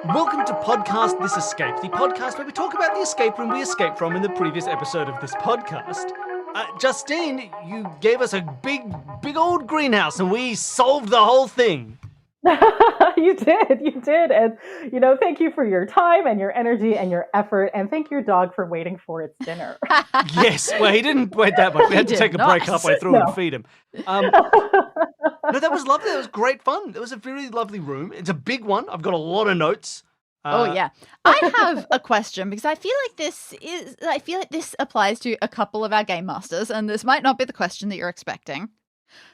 Welcome to Podcast This Escape, the podcast where we talk about the escape room we escaped from in the previous episode of this podcast. Justine, you gave us a big old greenhouse and we solved the whole thing. You did. And, thank you for your time and your energy and your effort. And thank your dog for waiting for its dinner. Yes, well, he didn't wait that much. We had to take a break halfway through and feed him. No, that was lovely. That was great fun. It was a really lovely room. It's a big one. I've got a lot of notes. Yeah. I have a question because I feel like this applies to a couple of our game masters, and this might not be the question that you're expecting.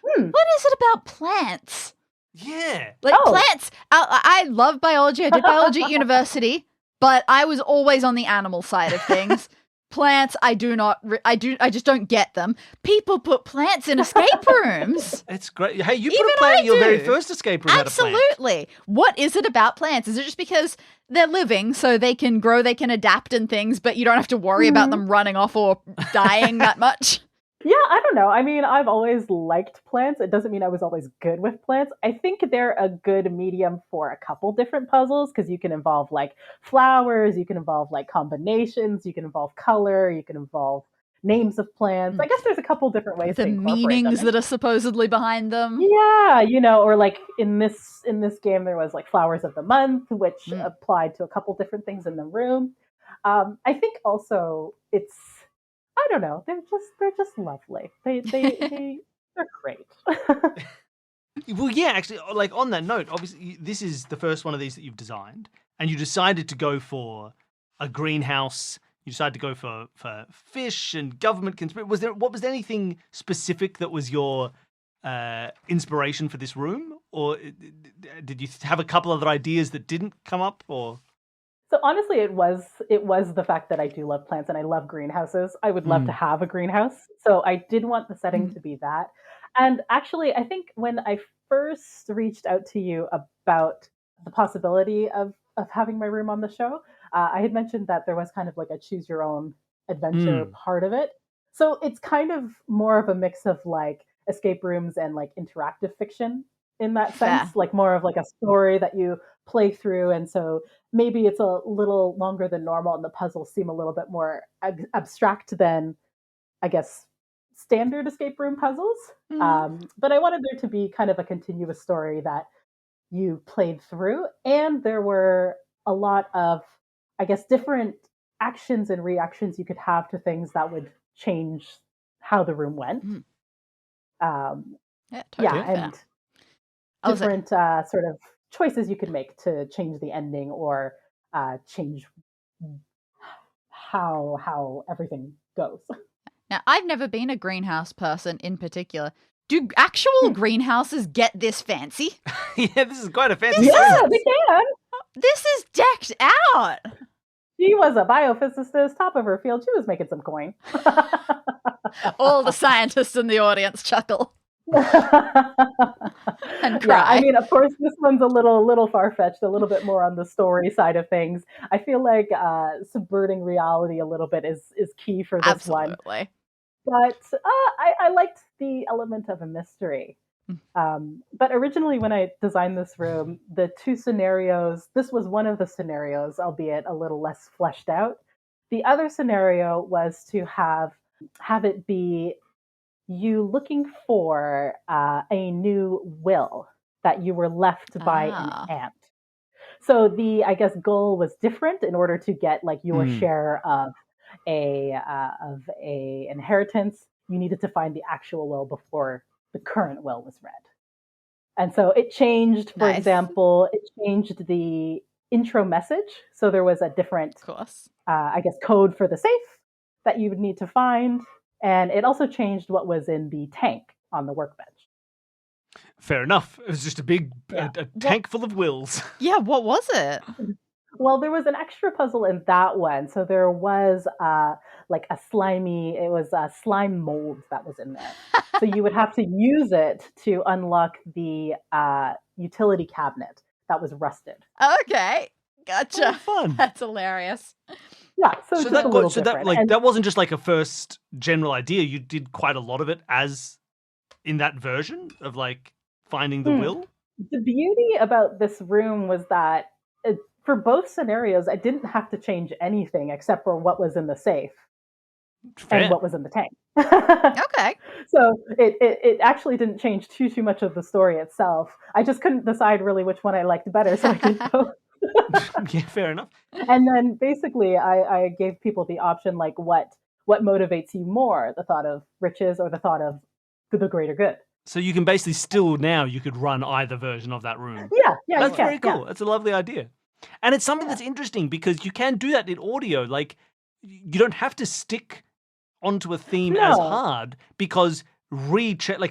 What is it about plants? Yeah. Plants. I love biology. I did biology at university, but I was always on the animal side of things. Plants, I just don't get them. People put plants in escape rooms. It's great. Hey, you put a plant in your very first escape room. Absolutely. What is it about plants? Is it just because they're living so they can grow, they can adapt and things, but you don't have to worry about them running off or dying that much? Yeah, I don't know. I mean, I've always liked plants. It doesn't mean I was always good with plants. I think they're a good medium for a couple different puzzles because you can involve like flowers, you can involve like combinations, you can involve color, you can involve names of plants. I guess there's a couple different ways the to incorporate meanings them. that are supposedly behind them. Yeah, or like in this game there was like flowers of the month, which applied to a couple different things in the room. I think also I don't know. They're just lovely. They're great. Well, yeah, actually, like on that note, obviously this is the first one of these that you've designed, and you decided to go for a greenhouse. You decided to go for fish and government conspiracy. Was there anything specific that was your inspiration for this room, or did you have a couple other ideas that didn't come up, or? So honestly, it was the fact that I do love plants and I love greenhouses. I would love to have a greenhouse. So I did want the setting to be that. And actually, I think when I first reached out to you about the possibility of having my room on the show, I had mentioned that there was kind of like a choose your own adventure part of it. So it's kind of more of a mix of like escape rooms and like interactive fiction in that sense, like more of like a story that you play through. And so maybe it's a little longer than normal and the puzzles seem a little bit more abstract than, I guess, standard escape room puzzles. But I wanted there to be kind of a continuous story that you played through. And there were a lot of, I guess, different actions and reactions you could have to things that would change how the room went. And different sort of choices you could make to change the ending or change how everything goes. Now, I've never been a greenhouse person in particular. Do actual greenhouses get this fancy? Yeah, this is quite a fancy. Yeah, they can. This is decked out. She was a biophysicist, top of her field. She was making some coin. All the scientists in the audience chuckle. And cry. Yeah, I mean, of course, this one's a little far-fetched, a little bit more on the story side of things. I feel like subverting reality a little bit is key for this one. Absolutely. But I liked the element of a mystery. But originally when I designed this room, the two scenarios, this was one of the scenarios, albeit a little less fleshed out. The other scenario was to have it be you looking for a new will that you were left by an aunt. So the, I guess, goal was different in order to get like your share of a inheritance. You needed to find the actual will before the current will was read. And so it changed, for example, it changed the intro message. So there was a different, I guess, code for the safe that you would need to find. And it also changed what was in the tank on the workbench. Fair enough. It was just a big a tank full of wills. Yeah, what was it? Well, there was an extra puzzle in that one. So there was like a slime mold that was in there. So you would have to use it to unlock the utility cabinet that was rusted. Okay, gotcha. Oh, fun. That's hilarious. Yeah, so that wasn't just like a first general idea. You did quite a lot of it as in that version of like finding the will. The beauty about this room was that for both scenarios, I didn't have to change anything except for what was in the safe Fair. and what was in the tank. Okay. So it actually didn't change too much of the story itself. I just couldn't decide really which one I liked better, so I did both. Yeah, fair enough. And then basically I gave people the option, like what motivates you more, the thought of riches or the thought of the greater good. So you can basically still now you could run either version of that room. Yeah, That's you can, very cool. yeah. That's a lovely idea. And it's something that's interesting because you can do that in audio. Like you don't have to stick onto a theme as No. hard because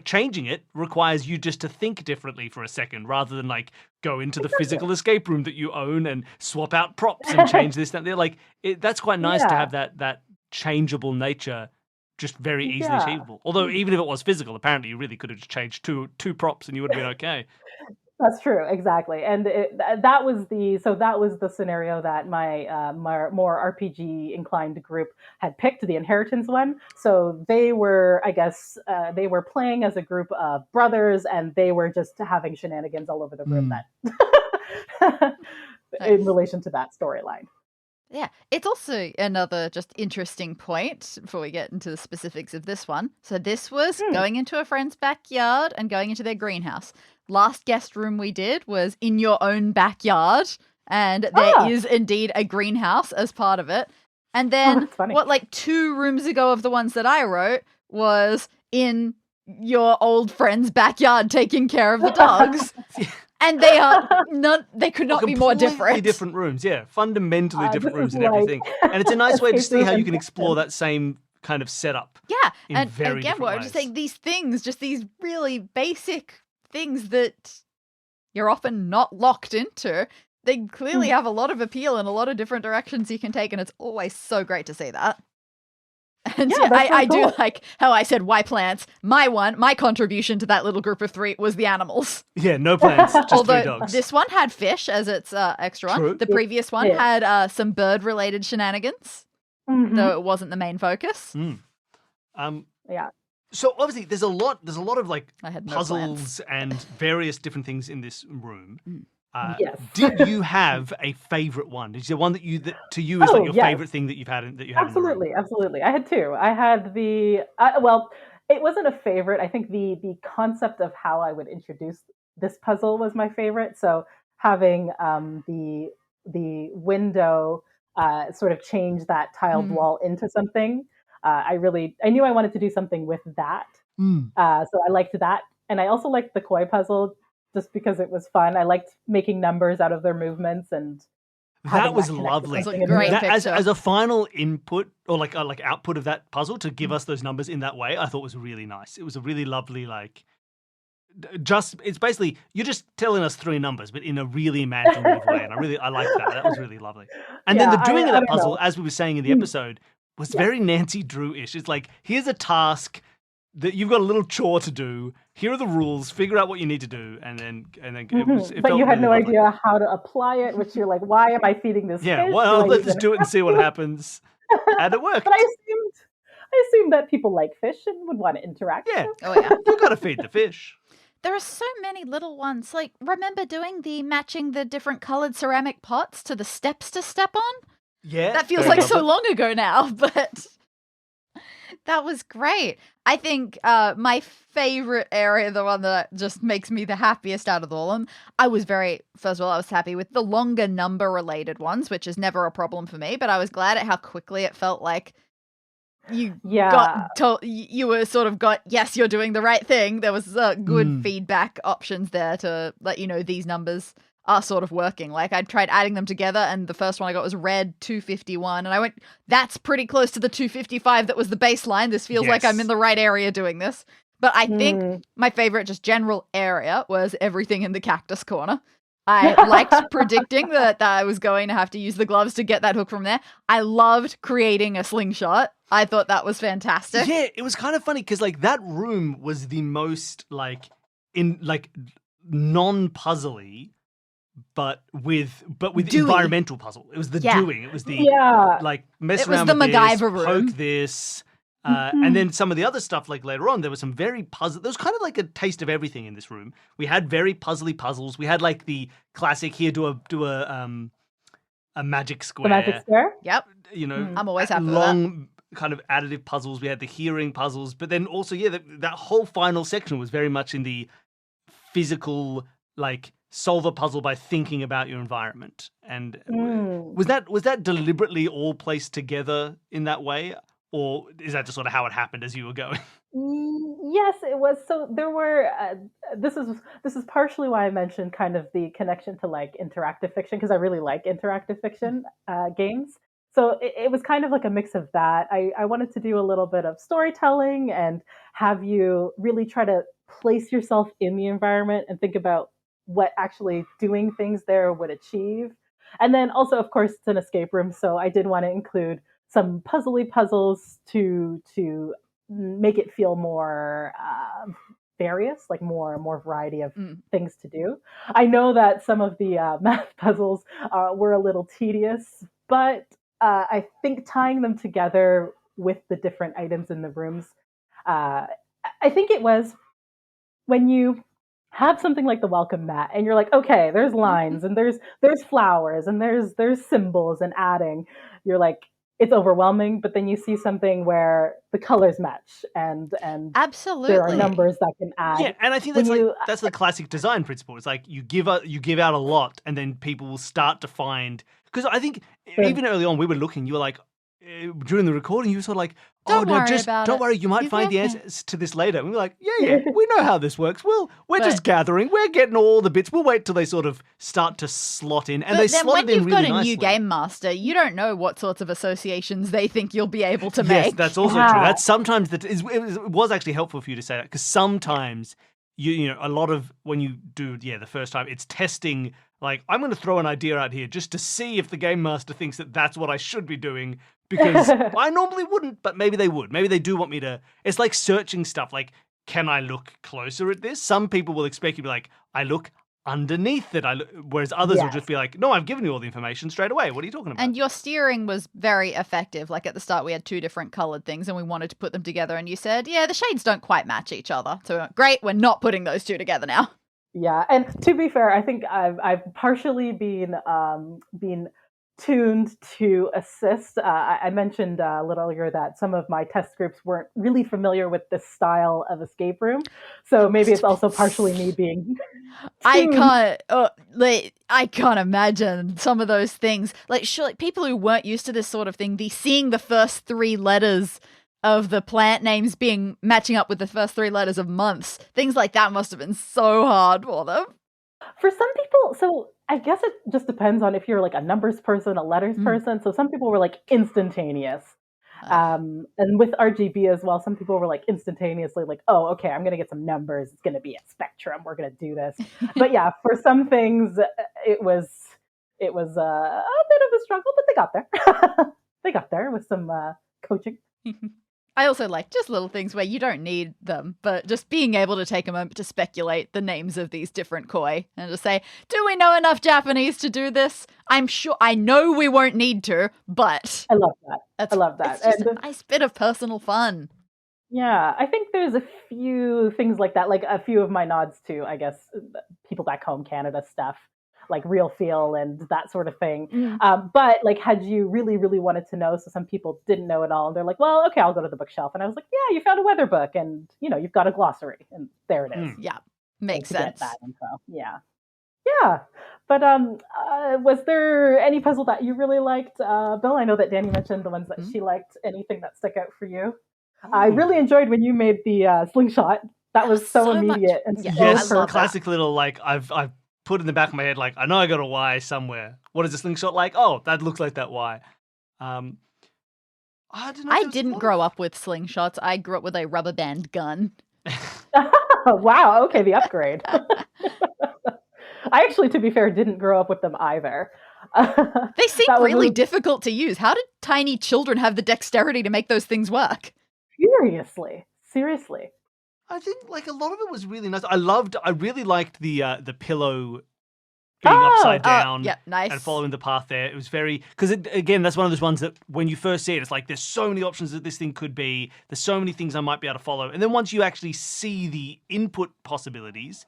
changing it requires you just to think differently for a second rather than like go into the physical escape room that you own and swap out props and change this that there. Like that's quite nice to Yeah. have that changeable nature just very easily Yeah. achievable. Although even if it was physical, apparently you really could have just changed two props and you would have been okay. That's true, exactly. And that was the scenario that my more RPG inclined group had picked, the inheritance one. So they were, I guess, they were playing as a group of brothers, and they were just having shenanigans all over the room that in relation to that storyline. Yeah, it's also another just interesting point before we get into the specifics of this one. So this was going into a friend's backyard and going into their greenhouse. Last guest room we did was in your own backyard, and there is indeed a greenhouse as part of it. And then like 2 rooms ago of the ones that I wrote was in your old friend's backyard taking care of the dogs. And they could not be more different. Different rooms, yeah. Fundamentally different rooms and like everything. And it's a nice way to see how you can and explore that same kind of setup. Yeah, and very again, what I'm just saying, these things, just these really basic things that you're often not locked into, they clearly have a lot of appeal and a lot of different directions you can take, and it's always so great to see that. And Yeah, that's I really do cool. like how I said why plants. My contribution to that little group of 3 was the animals. Yeah, no plants, just 3 Although dogs. this one had fish as its extra True. one. The previous one had some bird-related shenanigans, though it wasn't the main focus. Yeah. So obviously there's a lot of like I had no puzzles and various different things in this room. Yes. Did you have a favorite one? Is there one that to you is like your favorite thing that you've had that you have? Absolutely. I had 2. I had the well, it wasn't a favorite. I think the concept of how I would introduce this puzzle was my favorite. So having the window sort of change that tiled wall into something. I knew I wanted to do something with that. So I liked that, and I also liked the koi puzzle just because it was fun. I liked making numbers out of their movements, and that was lovely. Great as a final input or like output of that puzzle to give us those numbers in that way, I thought was really nice. It was a really lovely it's basically you're just telling us 3 numbers, but in a really imaginative way, and I liked that. That was really lovely. And then the doing of that puzzle, as we were saying in the episode, was very Nancy Drew-ish. It's like, here's a task that you've got a little chore to do. Here are the rules. Figure out what you need to do, and then but you had no idea how to apply it, which you're like, why am I feeding this fish? Well, let's just do it and see what happens. And it worked. But I assumed that people like fish and would want to interact. Yeah. Oh yeah. You've got to feed the fish. There are so many little ones. Like, remember doing matching the different colored ceramic pots to the steps to step on? Yeah. That feels like so long ago now, but that was great. I think my favorite area, the one that just makes me the happiest out of all of them, I was happy with the longer number related ones, which is never a problem for me, but I was glad at how quickly it felt like you got told, you were sort of got, yes, you're doing the right thing. There was good feedback options there to let you know these numbers are sort of working. Like, I tried adding them together, and the first one I got was red 251, and I went, that's pretty close to the 255 that was the baseline. This feels like I'm in the right area doing this. But I think my favorite just general area was everything in the cactus corner. I liked predicting that I was going to have to use the gloves to get that hook from there. I loved creating a slingshot. I thought that was fantastic. Yeah, it was kind of funny because like that room was the most non-puzzly, but with environmental puzzle. It was the doing. It was the mess it was around the with MacGyver this, room. poke this. And then some of the other stuff, like later on, there was some very puzzle. There was kind of like a taste of everything in this room. We had very puzzly puzzles. We had like the classic here, do a a magic The square. magic square. Yep. You know, I'm always happy with long kind of additive puzzles. We had the hearing puzzles, but then also, that whole final section was very much in the physical, like solve a puzzle by thinking about your environment. And was that deliberately all placed together in that way, or is that just sort of how it happened as you were going? Yes, it was. So there were. This is partially why I mentioned kind of the connection to like interactive fiction, because I really like interactive fiction games. So it was kind of like a mix of that. I wanted to do a little bit of storytelling and have you really try to place yourself in the environment and think about what actually doing things there would achieve. And then also, of course, it's an escape room, so I did want to include some puzzly puzzles to make it feel more various, like more variety of things to do. I know that some of the math puzzles were a little tedious, but I think tying them together with the different items in the rooms, I think it was when you have something like the welcome mat and you're like, okay, there's lines and there's flowers and there's symbols and adding, you're like, it's overwhelming. But then you see something where the colors match and Absolutely. there are numbers that can add. Yeah, and I think that's the classic design principle. It's like you give out a lot, and then people will start to find. Because I think even early on, we were looking. You were like, during the recording, you were sort of like, Don't worry, you might find the answers to this later. And we were like, yeah, we know how this works. We're just gathering. We're getting all the bits. We'll wait till they sort of start to slot in. And but they then slotted when in you've really got a nicely. new game master, you don't know what sorts of associations they think you'll be able to Yes, make. that's also true. That's sometimes it was actually helpful for you to say that, because sometimes you know a lot of when you do the first time, it's testing. Like, I'm going to throw an idea out here just to see if the game master thinks that that's what I should be doing, because I normally wouldn't, but maybe they would. Maybe they do want me to. It's like searching stuff. Like, can I look closer at this? Some people will expect you to be like, I look underneath it. Whereas others will just be like, no, I've given you all the information straight away. What are you talking about? And your steering was very effective. Like at the start, we had two different colored things and we wanted to put them together. And you said, yeah, the shades don't quite match each other. So we went, great, we're not putting those two together now. Yeah, and to be fair, I think I've partially been tuned to assist. I mentioned a little earlier that some of my test groups weren't really familiar with this style of escape room, so maybe it's also partially me being. I can't imagine some of those things. Like, sure, people who weren't used to this sort of thing, seeing the first three letters of the plant names matching up with the first three letters of months, things like that must have been so hard for them. For some people, so I guess it just depends on if you're like a numbers person, a letters person. So some people were like instantaneous. And with RGB as well, some people were like instantaneously like, oh, okay, I'm going to get some numbers. It's going to be a spectrum. We're going to do this. But yeah, for some things, it was a bit of a struggle, but they got there. They got there with some coaching. I also like just little things where you don't need them, but just being able to take a moment to speculate the names of these different koi and just say, do we know enough Japanese to do this? I know we won't need to, but... I love that. I love that. It's just a nice bit of personal fun. Yeah, I think there's a few things like that, like a few of my nods to, I guess, people back home, Canada stuff, like Real Feel and that sort of thing. But like, had you really, really wanted to know, so some people didn't know it all, and they're like, well, okay, I'll go to the bookshelf. And I was like, yeah, you found a weather book and, you've got a glossary and there it is. Yeah, makes sense. That info. Yeah. Yeah. But was there any puzzle that you really liked, Bill? I know that Danny mentioned the ones that she liked. Anything that stuck out for you? I really enjoyed when you made the slingshot. That was so immediate and so perfect. Classic little, like, I've put in the back of my head, like, I know I got a Y somewhere. What is a slingshot like? Oh, that looks like that Y. I don't know. I didn't grow up with slingshots. I grew up with a rubber band gun. Wow. Okay, the upgrade. I actually, to be fair, didn't grow up with them either. They seem really difficult to use. How did tiny children have the dexterity to make those things work? Seriously. I think like a lot of it was really nice. I really liked the pillow being upside down nice. And following the path there. It was very, because again, that's one of those ones that when you first see it, it's like there's so many options that this thing could be. There's so many things I might be able to follow. And then once you actually see the input possibilities,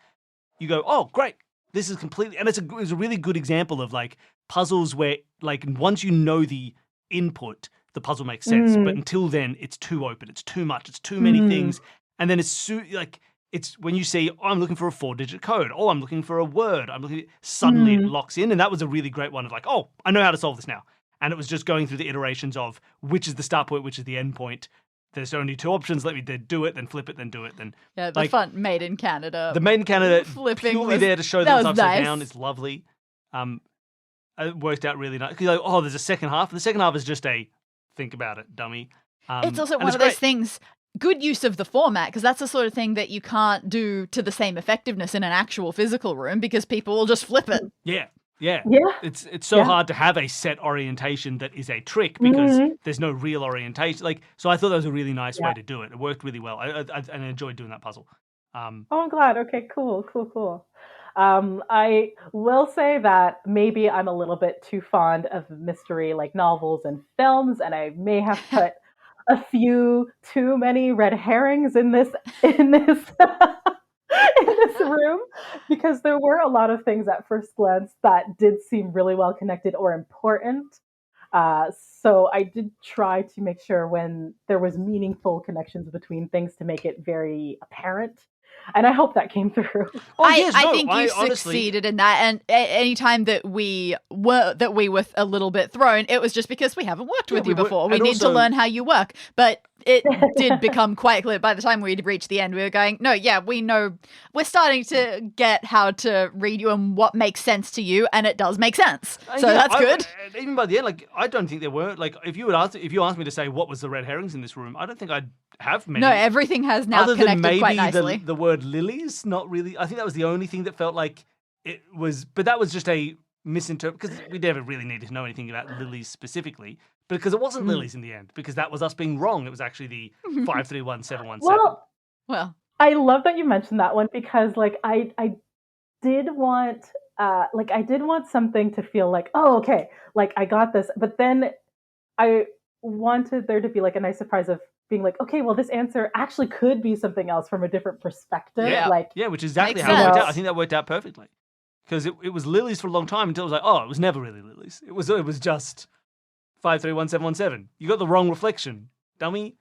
you go, oh, great. this is completely, and it's a really good example of like puzzles where like once you know the input, the puzzle makes sense. But until then, it's too open, it's too much, it's too many things. And then it's when you see, oh, I'm looking for a 4-digit code, oh, I'm looking for a word, suddenly it locks in. And that was a really great one of like, oh, I know how to solve this now. And it was just going through the iterations of which is the start point, which is the end point. There's only 2 options. Let me do it, then flip it, then do it. Then Yeah, the fun Made in Canada. The Made in Canada flipping purely was, there to show that that was it's upside nice. down. It's lovely. It worked out really nice. Because like, oh, there's a second half. The second half is just a think about it, dummy. It's also and one it's of those great. things, good use of the format, because that's the sort of thing that you can't do to the same effectiveness in an actual physical room because people will just flip it. Yeah. Yeah. It's so hard to have a set orientation that is a trick because there's no real orientation. Like, so I thought that was a really nice way to do it. It worked really well. I enjoyed doing that puzzle. Oh, I'm glad. Okay, cool. I will say that maybe I'm a little bit too fond of mystery like novels and films, and I may have put a few too many red herrings in this in this room, because there were a lot of things at first glance that did seem really well connected or important. So I did try to make sure when there was meaningful connections between things to make it very apparent. And I hope that came through. I think you honestly succeeded in that. And any time that we were a little bit thrown, it was just because we haven't worked with you before. We need to learn how you work. But it did become quite clear by the time we'd reached the end. We were going, no, yeah, we know. We're starting to get how to read you and what makes sense to you, and it does make sense. So that's good. Even by the end, like I don't think there were like if you asked me to say what was the red herrings in this room, I don't think I'd have many. No, everything has now other connected than maybe quite nicely. the word lilies, not really. I think that was the only thing that felt like it was, but that was just a misinterpret because we never really needed to know anything about lilies specifically. But because it wasn't lilies in the end, because that was us being wrong. It was actually the 531717. Well, I love that you mentioned that one because like I did want something to feel like, oh, okay, like I got this, but then I wanted there to be like a nice surprise of being like, okay, well, this answer actually could be something else from a different perspective. Yeah, which is exactly Makes how it worked sense. out. I think that worked out perfectly. Because it was lilies for a long time until it was like, oh, it was never really lilies. It was just 531717. You got the wrong reflection, dummy.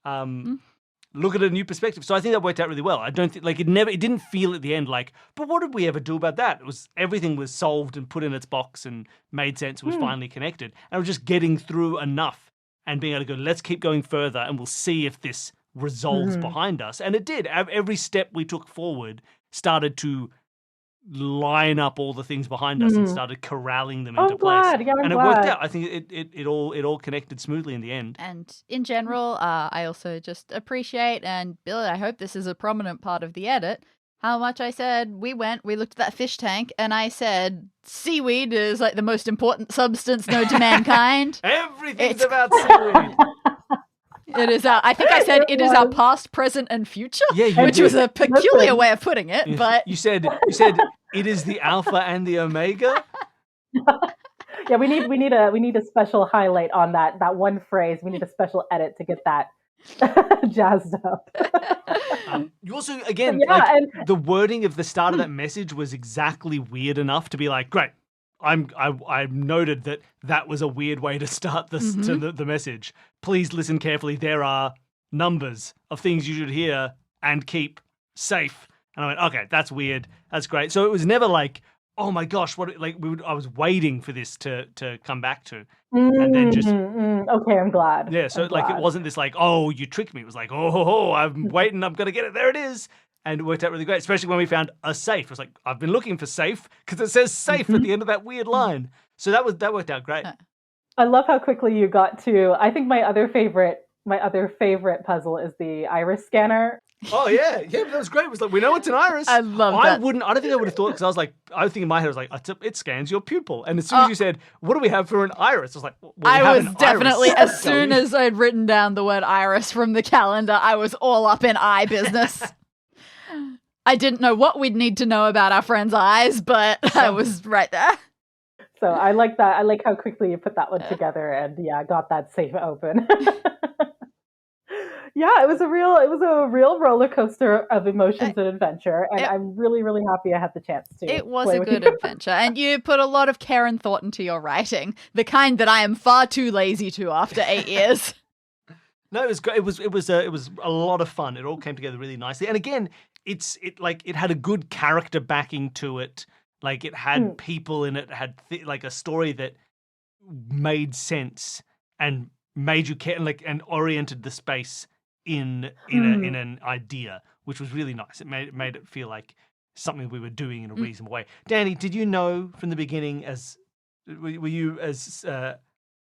Look at a new perspective. So I think that worked out really well. I don't think like it didn't feel at the end like, but what did we ever do about that? It was everything was solved and put in its box and made sense. It was finally connected. And we're just getting through enough and being able to go, let's keep going further and we'll see if this resolves behind us. And it did. Every step we took forward started to line up all the things behind us and started corralling them into place. Glad. Yeah, and it worked out. I think it all connected smoothly in the end. and in general, I also just appreciate, and Billy, I hope this is a prominent part of the edit, how much I said we looked at that fish tank, and I said seaweed is like the most important substance known to mankind. Everything's about seaweed. It is I think I said it is our past, present, and future. Yeah, you which did. was a peculiar way of putting it, but you said it is the alpha and the omega. Yeah, we need a special highlight on that one phrase. We need a special edit to get that jazzed up. You also again the wording of the start of that message was exactly weird enough to be like, great. I noted that was a weird way to start this to the message. Please listen carefully. There are numbers of things you should hear and keep safe. And I went, okay, that's weird. That's great. So it was never like, oh my gosh, I was waiting for this to come back to, and then just okay, I'm glad. Yeah, so I'm like glad. it wasn't this like, oh, you tricked me. It was like, oh, I'm waiting. I'm gonna get it. There it is. And it worked out really great, especially when we found a safe. It was like, I've been looking for safe because it says safe at the end of that weird line. So that worked out great. I love how quickly you got to. I think my other favorite puzzle is the iris scanner. Oh yeah, that was great. It was like, we know it's an iris. I love that. I don't think I would have thought, because I was thinking in my head, I was like, it scans your pupil. And as soon as you said, what do we have for an iris? I was like, well, I was definitely, as soon as I'd written down the word iris from the calendar, I was all up in eye business. I didn't know what we'd need to know about our friend's eyes, but I was right there. So I like that. I like how quickly you put that one together and got that safe open. Yeah, it was a real roller coaster of emotions and adventure, and I'm really, really happy I had the chance to. It was play a with good you. adventure, and you put a lot of care and thought into your writing, the kind that I am far too lazy to after 8 years. No, it was great. It was a lot of fun. It all came together really nicely. And again, it had a good character backing to it. Like it had people in it. Had like a story that made sense and made you care, and oriented the space in an idea, which was really nice. It made it feel like something we were doing in a reasonable way. Danny, did you know from the beginning? Were you as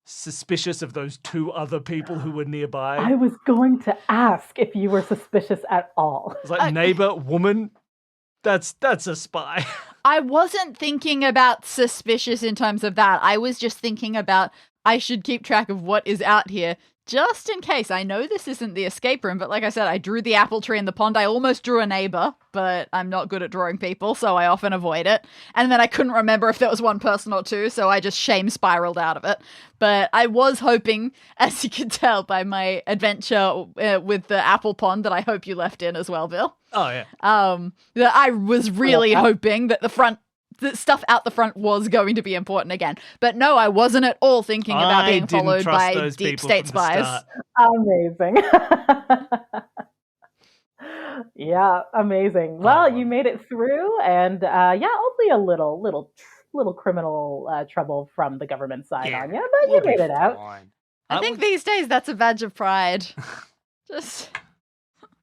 suspicious of those 2 other people who were nearby? I was going to ask if you were suspicious at all. It's like neighbor, woman, that's a spy. I wasn't thinking about suspicious in terms of that. I was just thinking about I should keep track of what is out here just in case. I know this isn't the escape room, but like I said, I drew the apple tree in the pond. I almost drew a neighbor, but I'm not good at drawing people, so I often avoid it. And then I couldn't remember if there was 1 person or 2, so I just shame spiraled out of it. But I was hoping, as you could tell by my adventure with the apple pond that I hope you left in as well, Bill. Oh yeah. That I was really hoping that the stuff out the front was going to be important again. But no, I wasn't at all thinking about being followed by deep state spies. Amazing. Yeah, amazing. Well, you made it through, and only a little criminal trouble from the government side on you, but you made it out. I think these days that's a badge of pride.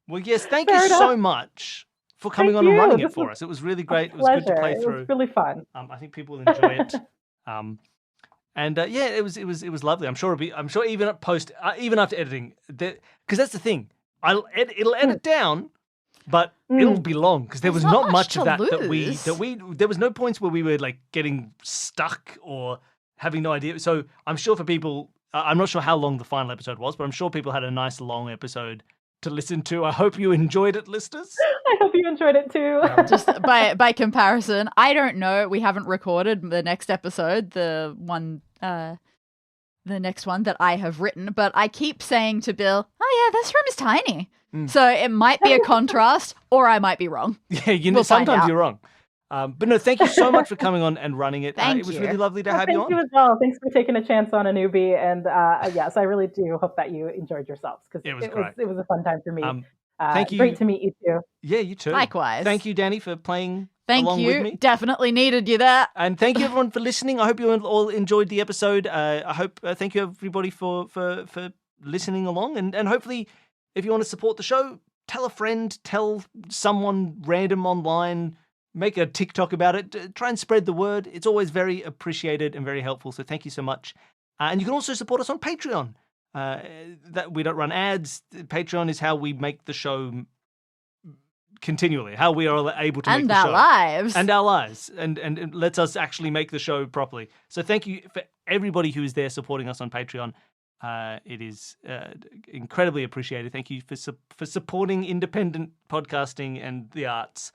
Well, yes, thank you so much for coming on and running it for us. It was really great. It was good to play through. It was really fun. I think people will enjoy it. It was lovely. I'm sure even even after editing, because that's the thing. It'll edit down, but it'll be long because there was not much of that there was no points where we were like getting stuck or having no idea. So I'm sure for people, I'm not sure how long the final episode was, but I'm sure people had a nice long episode to listen to. I hope you enjoyed it, listeners. I hope you enjoyed it too. Just by comparison, I don't know. We haven't recorded the next episode, the next one that I have written, but I keep saying to Bill, "Oh yeah, this room is tiny." So it might be a contrast, or I might be wrong. Yeah, sometimes you're wrong. But no, thank you so much for coming on and running it. It was really lovely to have you on. Thank you as well. Thanks for taking a chance on a newbie. And yes, I really do hope that you enjoyed yourselves because it was a fun time for me. Thank you. Great to meet you too. Yeah, you too. Likewise. Thank you, Danny, for playing along with me. Definitely needed you there. And thank you everyone for listening. I hope you all enjoyed the episode. Thank you everybody for listening along. And hopefully, if you want to support the show, tell a friend, tell someone random online. Make a TikTok about it. Try and spread the word. It's always very appreciated and very helpful. So thank you so much. And you can also support us on Patreon. That we don't run ads. Patreon is how we make the show continually. How we are able to make the show. And our lives. And it lets us actually make the show properly. So thank you for everybody who is there supporting us on Patreon. It is incredibly appreciated. Thank you for supporting independent podcasting and the arts.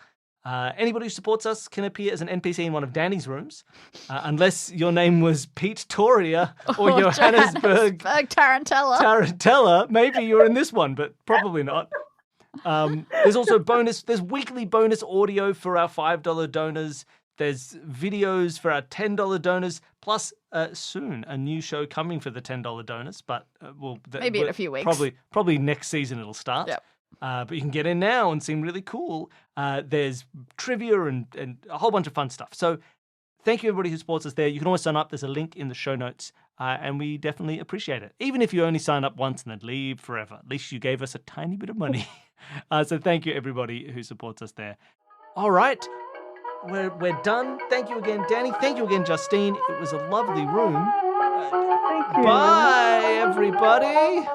Anybody who supports us can appear as an NPC in one of Danny's rooms, unless your name was Pete Toria or Johannesburg Tarantella. Maybe you're in this one, but probably not. There's also there's weekly bonus audio for our $5 donors. There's videos for our $10 donors, plus soon a new show coming for the $10 donors, but maybe in a few weeks. Probably next season it'll start. Yep. But you can get in now and seem really cool. There's trivia and a whole bunch of fun stuff. So thank you everybody who supports us there. You can always sign up. There's a link in the show notes. And we definitely appreciate it. Even if you only sign up once and then leave forever. At least you gave us a tiny bit of money. So thank you everybody who supports us there. All right. We're done. Thank you again, Danny. Thank you again, Justine. It was a lovely room. Thank you. Bye, everybody.